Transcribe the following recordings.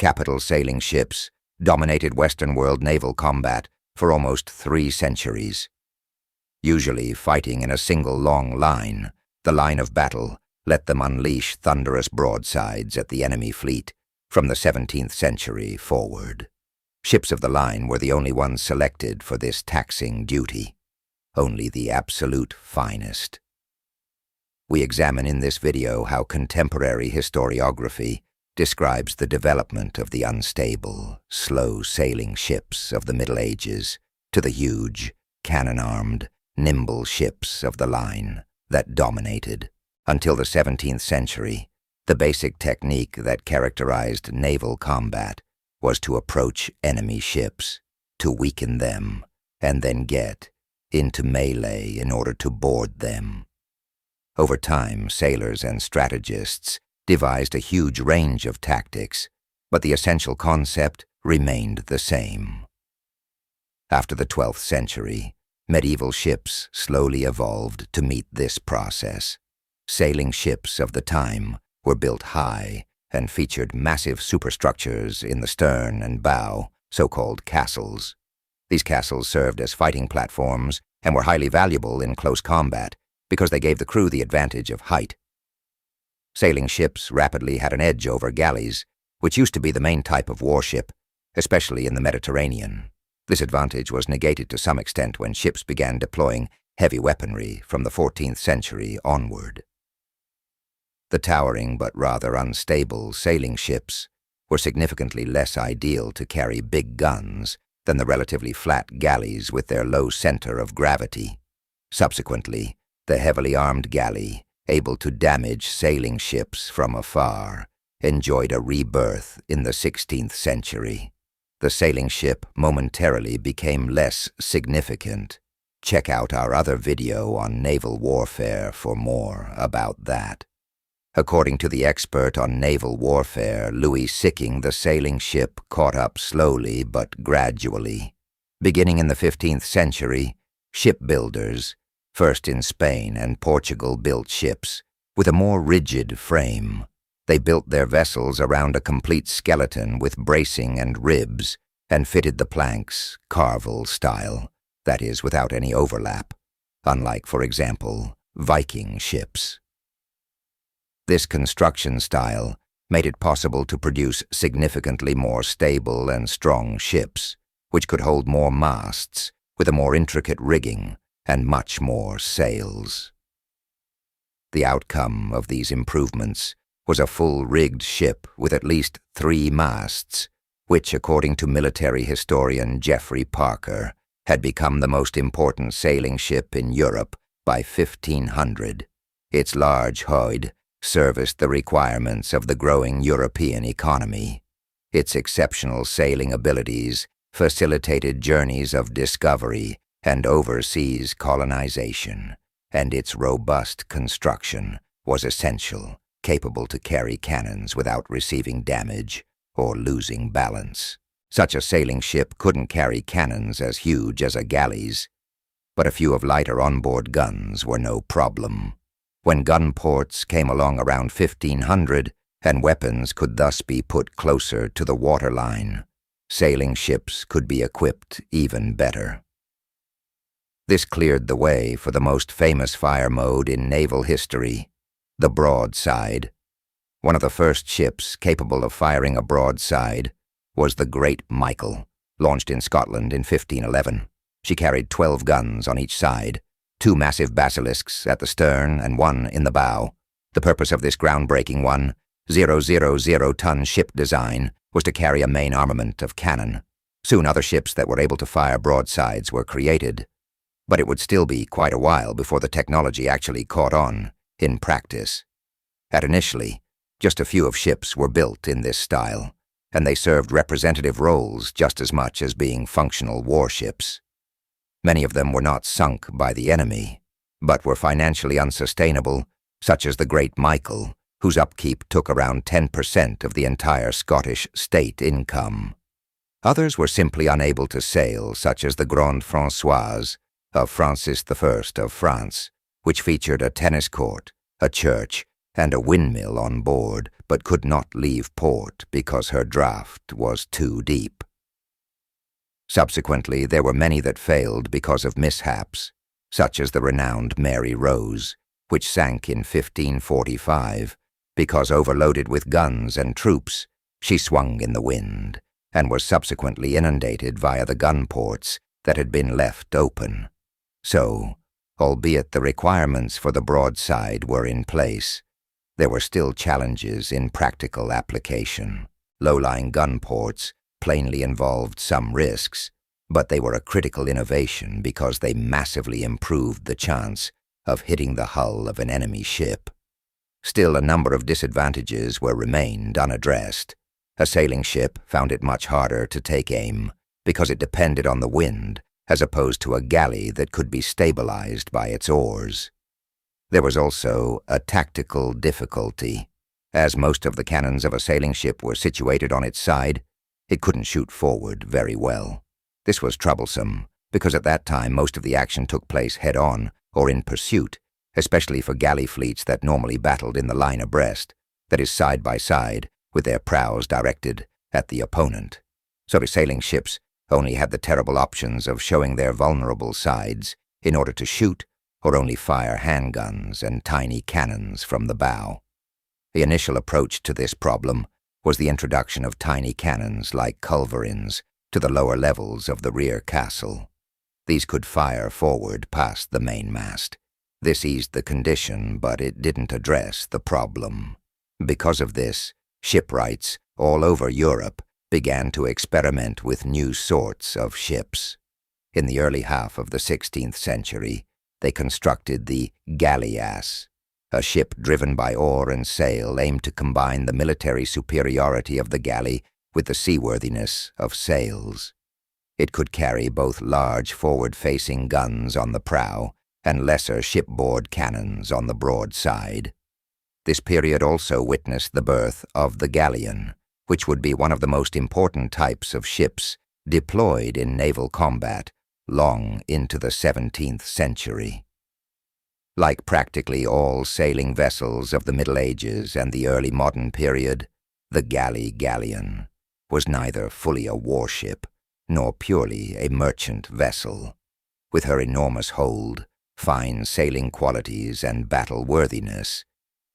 capital sailing ships dominated Western world naval combat for almost 3 centuries. Usually fighting in a single long line, the line of battle let them unleash thunderous broadsides at the enemy fleet from the 17th century forward. Ships of the line were the only ones selected for this taxing duty, only the absolute finest. We examine in this video how contemporary historiography describes the development of the unstable, slow-sailing ships of the Middle Ages to the huge, cannon-armed, nimble ships of the line that dominated. Until the 17th century, the basic technique that characterized naval combat was to approach enemy ships, to weaken them, and then get into melee in order to board them. Over time, sailors and strategists devised a huge range of tactics, but the essential concept remained the same. After the 12th century, medieval ships slowly evolved to meet this process. Sailing ships of the time were built high and featured massive superstructures in the stern and bow, so-called castles. These castles served as fighting platforms and were highly valuable in close combat because they gave the crew the advantage of height. Sailing ships rapidly had an edge over galleys, which used to be the main type of warship, especially in the Mediterranean. This advantage was negated to some extent when ships began deploying heavy weaponry from the 14th century onward. The towering but rather unstable sailing ships were significantly less ideal to carry big guns than the relatively flat galleys with their low center of gravity. Subsequently, the heavily armed galley, able to damage sailing ships from afar, enjoyed a rebirth in the 16th century. The sailing ship momentarily became less significant. Check out our other video on naval warfare for more about that. According to the expert on naval warfare, Louis Sicking, the sailing ship caught up slowly but gradually. Beginning in the 15th century, shipbuilders, first in Spain and Portugal, built ships with a more rigid frame. They built their vessels around a complete skeleton with bracing and ribs and fitted the planks carvel style, that is, without any overlap, unlike, for example, Viking ships. This construction style made it possible to produce significantly more stable and strong ships, which could hold more masts with a more intricate rigging and much more sails. The outcome of these improvements was a full-rigged ship with at least 3 masts, which, according to military historian Geoffrey Parker, had become the most important sailing ship in Europe by 1500. Its large hoid serviced the requirements of the growing European economy. Its exceptional sailing abilities facilitated journeys of discovery and overseas colonization, and its robust construction was essential, capable to carry cannons without receiving damage or losing balance. Such a sailing ship couldn't carry cannons as huge as a galleys, but a few of lighter onboard guns were no problem. When gun ports came along around 1500, and weapons could thus be put closer to the waterline, sailing ships could be equipped even better. This cleared the way for the most famous fire mode in naval history, the broadside. One of the first ships capable of firing a broadside was the Great Michael, launched in Scotland in 1511. She carried 12 guns on each side, 2 massive basilisks at the stern and 1 in the bow. The purpose of this groundbreaking 1,000-ton ship design was to carry a main armament of cannon. Soon other ships that were able to fire broadsides were created, but it would still be quite a while before the technology actually caught on in practice. Initially, just a few of ships were built in this style, and they served representative roles just as much as being functional warships. Many of them were not sunk by the enemy, but were financially unsustainable, such as the Great Michael, whose upkeep took around 10% of the entire Scottish state income. Others were simply unable to sail, such as the Grande Françoise of Francis I of France, which featured a tennis court, a church, and a windmill on board, but could not leave port because her draught was too deep. Subsequently, there were many that failed because of mishaps, such as the renowned Mary Rose, which sank in 1545 because, overloaded with guns and troops, she swung in the wind and was subsequently inundated via the gun ports that had been left open. So, albeit the requirements for the broadside were in place, there were still challenges in practical application. Low-lying gun ports plainly involved some risks, but they were a critical innovation because they massively improved the chance of hitting the hull of an enemy ship. Still, a number of disadvantages remained unaddressed. A sailing ship found it much harder to take aim because it depended on the wind, as opposed to a galley that could be stabilized by its oars. There was also a tactical difficulty. As most of the cannons of a sailing ship were situated on its side, it couldn't shoot forward very well. This was troublesome, because at that time most of the action took place head-on or in pursuit, especially for galley fleets that normally battled in the line abreast, that is, side by side, with their prows directed at the opponent. So the sailing ships only had the terrible options of showing their vulnerable sides in order to shoot or only fire handguns and tiny cannons from the bow. The initial approach to this problem was the introduction of tiny cannons like culverins to the lower levels of the rear castle. These could fire forward past the mainmast. This eased the condition, but it didn't address the problem. Because of this, shipwrights all over Europe began to experiment with new sorts of ships. In the early half of the 16th century, they constructed the galleass, a ship driven by oar and sail aimed to combine the military superiority of the galley with the seaworthiness of sails. It could carry both large forward-facing guns on the prow and lesser shipboard cannons on the broadside. This period also witnessed the birth of the galleon, which would be one of the most important types of ships deployed in naval combat long into the 17th century. Like practically all sailing vessels of the Middle Ages and the early modern period, the galleon was neither fully a warship nor purely a merchant vessel. With her enormous hold, fine sailing qualities, and battle-worthiness,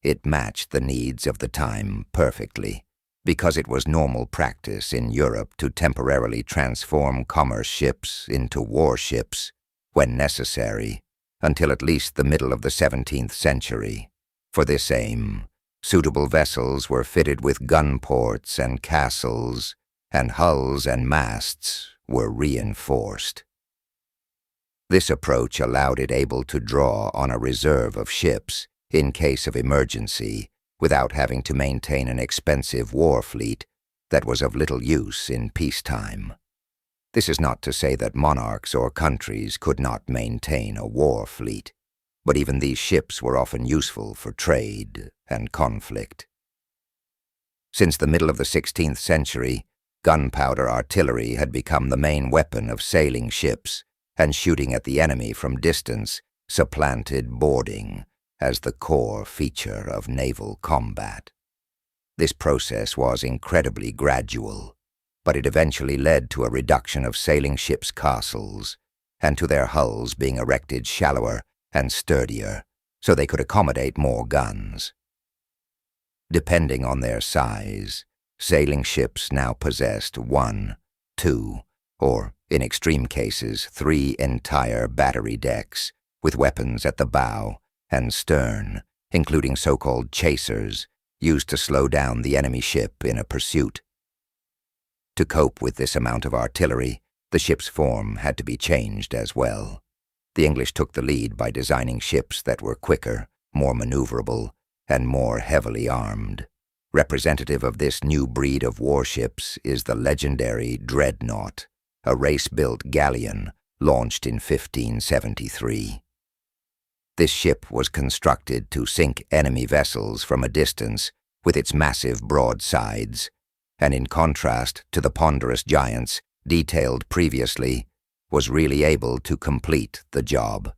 it matched the needs of the time perfectly, because it was normal practice in Europe to temporarily transform commerce ships into warships when necessary, until at least the middle of the 17th century. For this aim, suitable vessels were fitted with gun ports and castles, and hulls and masts were reinforced. This approach allowed it able to draw on a reserve of ships in case of emergency without having to maintain an expensive war fleet that was of little use in peacetime. This is not to say that monarchs or countries could not maintain a war fleet, but even these ships were often useful for trade and conflict. Since the middle of the 16th century, gunpowder artillery had become the main weapon of sailing ships, and shooting at the enemy from distance supplanted boarding as the core feature of naval combat. This process was incredibly gradual, but it eventually led to a reduction of sailing ships' castles, and to their hulls being erected shallower and sturdier, so they could accommodate more guns. Depending on their size, sailing ships now possessed 1, 2, or, in extreme cases, 3 entire battery decks, with weapons at the bow and stern, including so-called chasers, used to slow down the enemy ship in a pursuit. To cope with this amount of artillery, the ship's form had to be changed as well. The English took the lead by designing ships that were quicker, more maneuverable, and more heavily armed. Representative of this new breed of warships is the legendary Dreadnought, a race-built galleon launched in 1573. This ship was constructed to sink enemy vessels from a distance with its massive broadsides, and in contrast to the ponderous giants detailed previously, was really able to complete the job.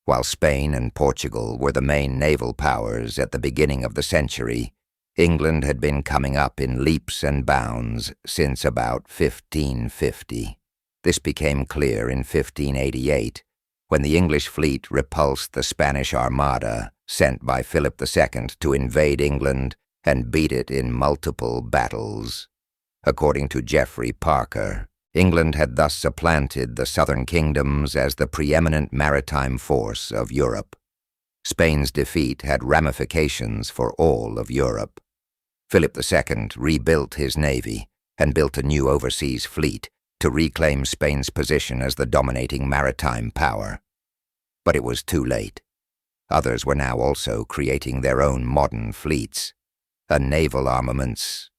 While Spain and Portugal were the main naval powers at the beginning of the century, England had been coming up in leaps and bounds since about 1550. This became clear in 1588, when the English fleet repulsed the Spanish Armada sent by Philip II to invade England and beat it in multiple battles. According to Geoffrey Parker, England had thus supplanted the southern kingdoms as the preeminent maritime force of Europe. Spain's defeat had ramifications for all of Europe. Philip II rebuilt his navy and built a new overseas fleet to reclaim Spain's position as the dominating maritime power. But it was too late. Others were now also creating their own modern fleets. A naval armaments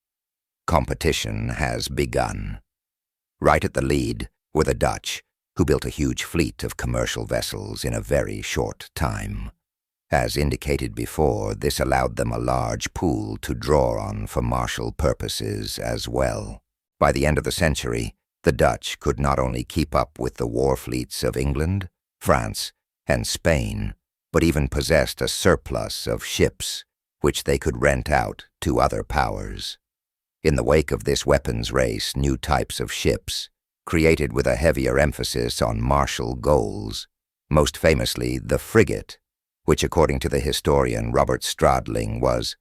competition has begun. Right at the lead were the Dutch, who built a huge fleet of commercial vessels in a very short time. As indicated before, this allowed them a large pool to draw on for martial purposes as well. By the end of the century, the Dutch could not only keep up with the war fleets of England, France, and Spain, but even possessed a surplus of ships, which they could rent out to other powers. In the wake of this weapons race, new types of ships, created with a heavier emphasis on martial goals, most famously the frigate, which according to the historian Robert Stradling was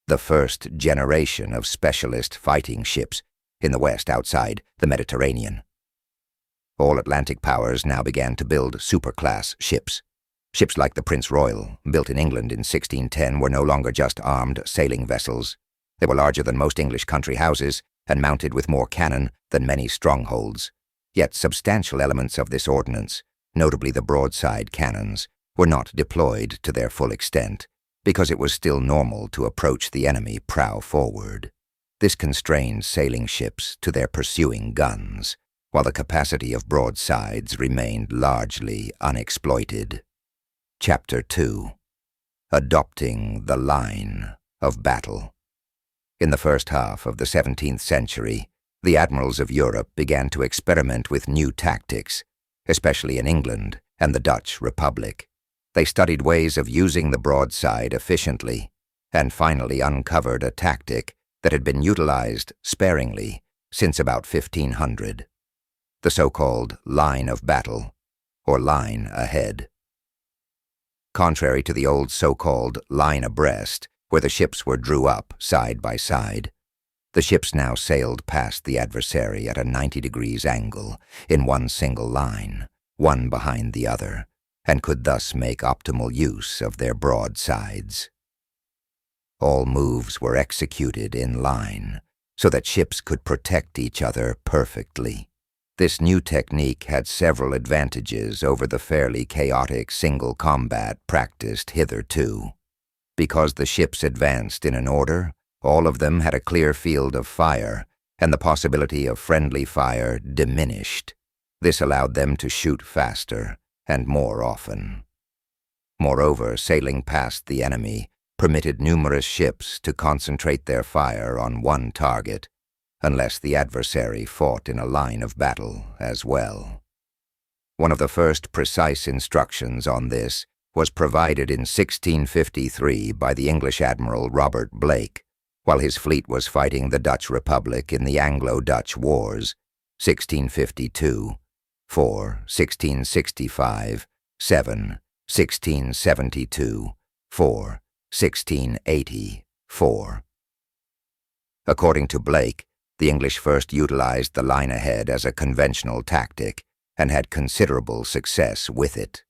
the first generation of specialist fighting ships in the West outside the Mediterranean. All Atlantic powers now began to build superclass ships. Ships like the Prince Royal, built in England in 1610, were no longer just armed sailing vessels. They were larger than most English country houses and mounted with more cannon than many strongholds. Yet substantial elements of this ordnance, notably the broadside cannons, were not deployed to their full extent because it was still normal to approach the enemy prow forward. This constrained sailing ships to their pursuing guns, while the capacity of broadsides remained largely unexploited. Chapter 2. Adopting the Line of Battle. In the first half of the 17th century, the admirals of Europe began to experiment with new tactics, especially in England and the Dutch Republic. They studied ways of using the broadside efficiently, and finally uncovered a tactic that had been utilized sparingly since about 1500, the so-called line of battle, or line ahead. Contrary to the old so-called line abreast, where the ships were drew up side by side, the ships now sailed past the adversary at a 90 degrees angle in one single line, one behind the other, and could thus make optimal use of their broadsides. All moves were executed in line, so that ships could protect each other perfectly. This new technique had several advantages over the fairly chaotic single combat practiced hitherto. Because the ships advanced in an order, all of them had a clear field of fire, and the possibility of friendly fire diminished. This allowed them to shoot faster and more often. Moreover, sailing past the enemy permitted numerous ships to concentrate their fire on one target, unless the adversary fought in a line of battle as well. One of the first precise instructions on this was provided in 1653 by the English Admiral Robert Blake, while his fleet was fighting the Dutch Republic in the Anglo-Dutch Wars, 1652, 4, 1665, 7, 1672, 4, 1680, 4. According to Blake, the English first utilized the line ahead as a conventional tactic and had considerable success with it.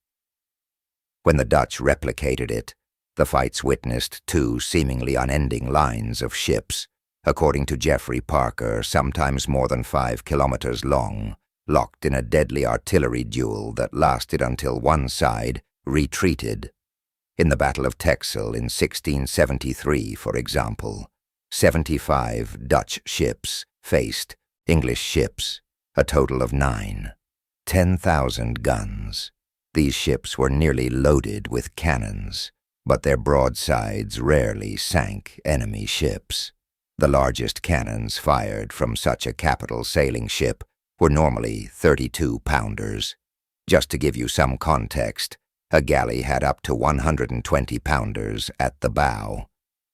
When the Dutch replicated it, the fights witnessed two seemingly unending lines of ships, according to Geoffrey Parker, sometimes more than 5 kilometers long, locked in a deadly artillery duel that lasted until one side retreated. In the Battle of Texel in 1673, for example, 75 Dutch ships faced English ships, a total of 9, 10,000 guns. These ships were nearly loaded with cannons, but their broadsides rarely sank enemy ships. The largest cannons fired from such a capital sailing ship were normally 32-pounders. Just to give you some context, a galley had up to 120-pounders at the bow.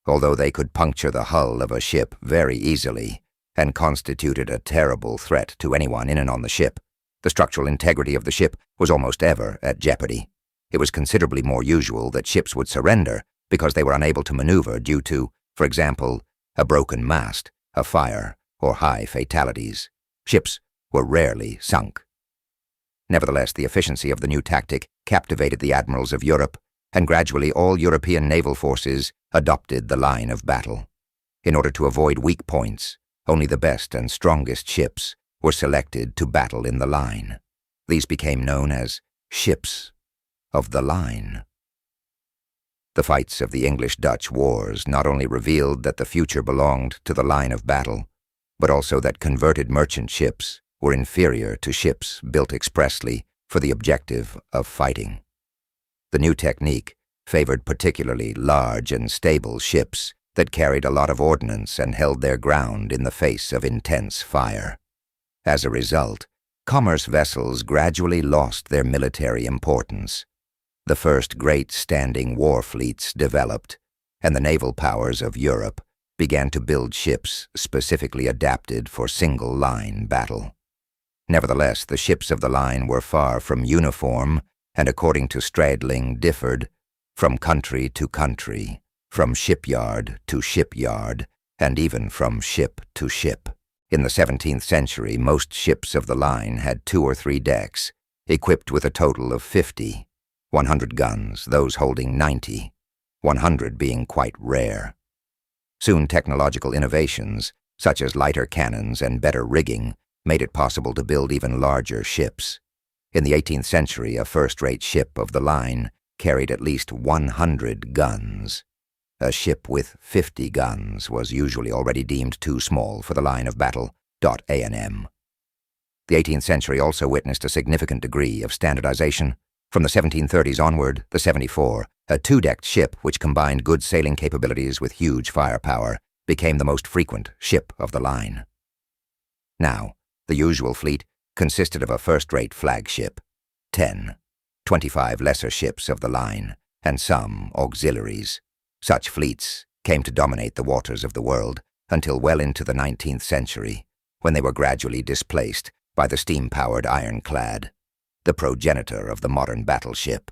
although they could puncture the hull of a ship very easily and constituted a terrible threat to anyone in and on the ship, the structural integrity of the ship was almost ever at jeopardy. It was considerably more usual that ships would surrender because they were unable to maneuver due to, for example, a broken mast, a fire, or high fatalities. Ships were rarely sunk. Nevertheless, the efficiency of the new tactic captivated the admirals of Europe, and gradually all European naval forces adopted the line of battle. In order to avoid weak points, only the best and strongest ships were selected to battle in the line. These became known as ships of the line. The fights of the English-Dutch wars not only revealed that the future belonged to the line of battle, but also that converted merchant ships were inferior to ships built expressly for the objective of fighting. The new technique favored particularly large and stable ships that carried a lot of ordnance and held their ground in the face of intense fire. As a result, commerce vessels gradually lost their military importance. The first great standing war fleets developed, and the naval powers of Europe began to build ships specifically adapted for single-line battle. Nevertheless, the ships of the line were far from uniform and, according to Stradling, differed from country to country, from shipyard to shipyard, and even from ship to ship. In the 17th century, most ships of the line had 2 or 3 decks, equipped with a total of 50, 100 guns, those holding 90, 100 being quite rare. Soon technological innovations, such as lighter cannons and better rigging, made it possible to build even larger ships. In the 18th century, a first-rate ship of the line carried at least 100 guns. A ship with 50 guns was usually already deemed too small for the line of battle. A&M. The 18th century also witnessed a significant degree of standardization. From the 1730s onward, the 74, a 2-decked ship which combined good sailing capabilities with huge firepower, became the most frequent ship of the line. Now, the usual fleet consisted of a first-rate flagship, 10, 25 lesser ships of the line, and some auxiliaries. Such fleets came to dominate the waters of the world until well into the 19th century, when they were gradually displaced by the steam-powered ironclad, the progenitor of the modern battleship.